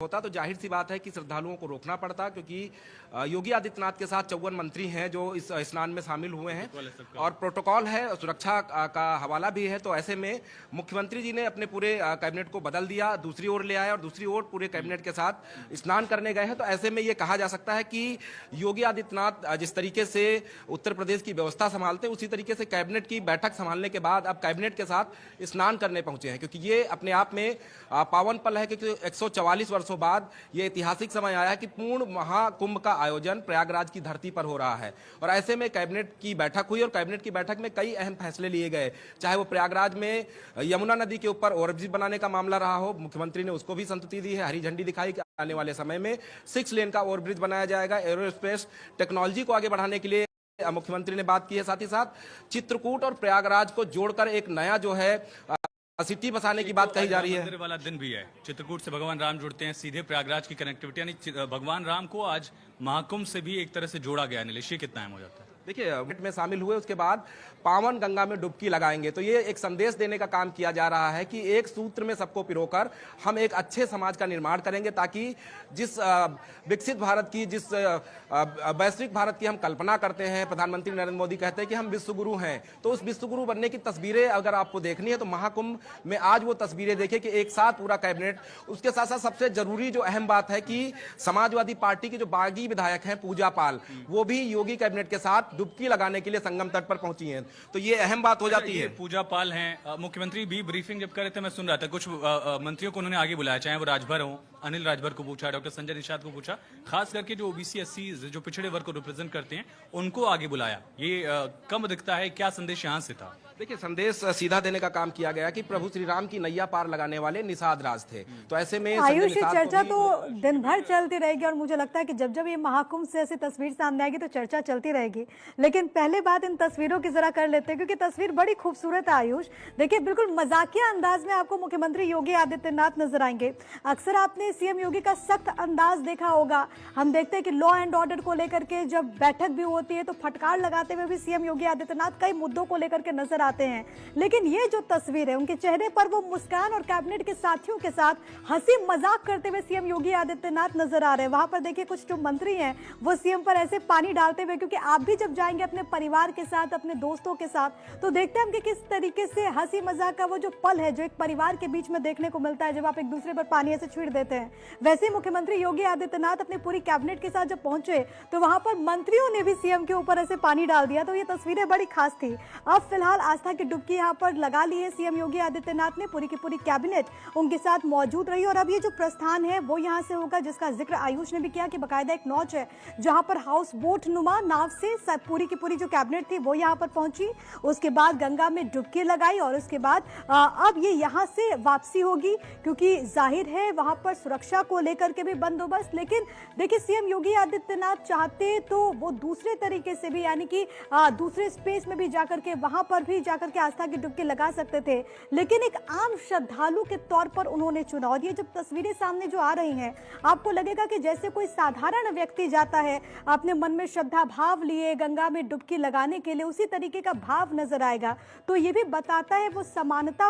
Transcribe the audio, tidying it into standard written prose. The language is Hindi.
होता तो जाहिर सी बात है कि श्रद्धालुओं को रोकना पड़ता, क्योंकि योगी आदित्यनाथ के साथ 54 मंत्री हैं जो इस स्नान में शामिल हुए हैं और प्रोटोकॉल है, सुरक्षा का हवाला भी है। तो ऐसे में मुख्यमंत्री जी ने अपने पूरे कैबिनेट को बदल दिया, दूसरी ओर ले आए और दूसरी ओर पूरे कैबिनेट के साथ स्नान करने गए हैं। तो ऐसे में ये कहा जा सकता है कि योगी आदित्यनाथ जिस तरीके से उत्तर प्रदेश की व्यवस्था संभालते हैं, उसी तरीके से कैबिनेट की बैठक संभालने के बाद अब कैबिनेट के साथ स्नान करने पहुंचे हैं, क्योंकि ये अपने आप में पावन पल है। क्योंकि 144 वर्षों बाद ये ऐतिहासिक समय आया है कि पूर्ण महाकुंभ का आयोजन प्रयागराज की धरती पर हो रहा है। और ऐसे में कैबिनेट की बैठक हुई और कैबिनेट की बैठक में कई अहम फैसले लिए गए, चाहे वो प्रयागराज में यमुना नदी के ऊपर ओवरब्रिज बनाने का मामला रहा हो, मुख्यमंत्री ने उसको भी संतुष्टि दी है, हरी झंडी दिखाई कि आने वाले समय में 6 लेन का ओवरब्रिज बनाया जाएगा। एरोस्पेस टेक्नोलॉजी को आगे बढ़ाने के लिए मुख्यमंत्री ने बात की है। साथ ही साथ चित्रकूट और प्रयागराज को जोड़कर एक नया जो है सिटी बसाने की बात कही जा रही है। मंदिर वाला दिन भी है, चित्रकूट से भगवान राम जुड़ते हैं, सीधे प्रयागराज की कनेक्टिविटी, यानी भगवान राम को आज महाकुंभ से भी एक तरह से जोड़ा गया। नीलेश, ये कितना अहम हो जाता है? देखिए, में शामिल हुए उसके बाद पावन गंगा में डुबकी लगाएंगे, तो ये एक संदेश देने का काम किया जा रहा है कि एक सूत्र में सबको पिरोकर हम एक अच्छे समाज का निर्माण करेंगे, ताकि जिस विकसित भारत की, जिस वैश्विक भारत की हम कल्पना करते हैं, प्रधानमंत्री नरेंद्र मोदी कहते हैं कि हम विश्व गुरु हैं, तो उस विश्व गुरु बनने की तस्वीरें अगर आपको देखनी है तो महाकुंभ में आज वो तस्वीरें देखें कि एक साथ पूरा कैबिनेट। उसके साथ साथ सबसे जरूरी जो अहम बात है कि समाजवादी पार्टी के जो बागी विधायक हैं पूजा पाल, वो भी योगी कैबिनेट के साथ डुबकी लगाने के लिए संगम तट पर पहुंची हैं, तो ये अहम बात हो जाती है। पूजा पाल हैं, मुख्यमंत्री भी ब्रीफिंग जब कर रहे थे मैं सुन रहा था, कुछ मंत्रियों को उन्होंने आगे बुलाया, चाहे वो राजभर हो, अनिल राजभर को पूछा, डॉक्टर संजय निषाद को पूछा, खास करके जो ओबीसी एससी जो पिछड़े वर्ग को रिप्रेजेंट करते हैं उनको आगे बुलाया। ये कम दिखता है, क्या संदेश यहाँ से था? देखिए, संदेश सीधा देने का काम किया गया कि प्रभु श्री राम की नैया पार लगाने वाले निषाद राज थे। तो ऐसे में आयुष, चर्चा तो दिन भर चलती रहेगी और मुझे लगता है कि जब जब ये महाकुंभ से ऐसी तस्वीर सामने आएगी तो चर्चा चलती रहेगी। लेकिन पहले बात इन तस्वीरों की जरा कर लेते हैं, क्योंकि तस्वीर बड़ी खूबसूरत है। आयुष, देखिए, बिल्कुल मजाकिया अंदाज में आपको मुख्यमंत्री योगी आदित्यनाथ नजर आएंगे। अक्सर आपने सीएम योगी का सख्त अंदाज देखा होगा। हम देखते हैं कि लॉ एंड ऑर्डर को लेकर के जब बैठक भी होती है तो फटकार लगाते हुए भी सीएम योगी आदित्यनाथ कई मुद्दों को लेकर के नजर आते हैं। लेकिन ये जो तस्वीर है, उनके चेहरे पर वो मुस्कान और कैबिनेट के साथियों के साथ हंसी मजाक करते हुए सीएम योगी आदित्यनाथ नजर आ रहे हैं। वहां पर देखिए कुछ जो मंत्री हैं वो सीएम पर ऐसे पानी डालते हुए, क्योंकि आप भी जब जाएंगे अपने परिवार के साथ, अपने दोस्तों के साथ, तो देखते हैं हम कि किस तरीके से हंसी मजाक का वो जो पल है जो एक परिवार के बीच में देखने को मिलता है, जब आप एक दूसरे पर पानी ऐसे छींट देते हैं। वैसे ही मुख्यमंत्री योगी आदित्यनाथ अपनी पूरी कैबिनेट के साथ जब पहुंचे तो वहां पर मंत्रियों ने भी सीएम के ऊपर ऐसे पानी डाल दिया। तो ये तस्वीरें बड़ी खास थी। अब फिलहाल आस्था की डुबकी यहाँ पर लगा ली है सीएम योगी आदित्यनाथ ने, पूरी की पूरी कैबिनेट उनके साथ मौजूद रही। और अब ये जो प्रस्थान है वो यहाँ से होगा, जिसका जिक्र आयुष ने भी किया कि बकायदा एक नॉच है जहां पर हाउस बोट नुमा नाव से पूरी की पूरी जो कैबिनेट थी वो यहाँ पर पहुंची, उसके बाद गंगा में डुबकी लगाई और उसके बाद अब ये यहाँ से वापसी होगी, क्योंकि जाहिर है वहां पर सुरक्षा को लेकर के भी बंदोबस्त। लेकिन देखिए, सीएम योगी आदित्यनाथ चाहते तो वो दूसरे तरीके से भी, यानी कि दूसरे स्पेस में भी जाकर के वहां पर भी जाकर के आस्था की डुबकी लगा सकते थे, लेकिन एक आम श्रद्धालु के तौर पर उन्होंने चुना। और ये जब तस्वीरें सामने जो आ रही हैं, आपको लगेगा कि जैसे कोई साधारण व्यक्ति जाता है अपने मन में श्रद्धा भाव लिए गंगा में डुबकी लगाने के लिए, उसी तरीके का भाव नजर आएगा। तो ये भी बताता है वो समानता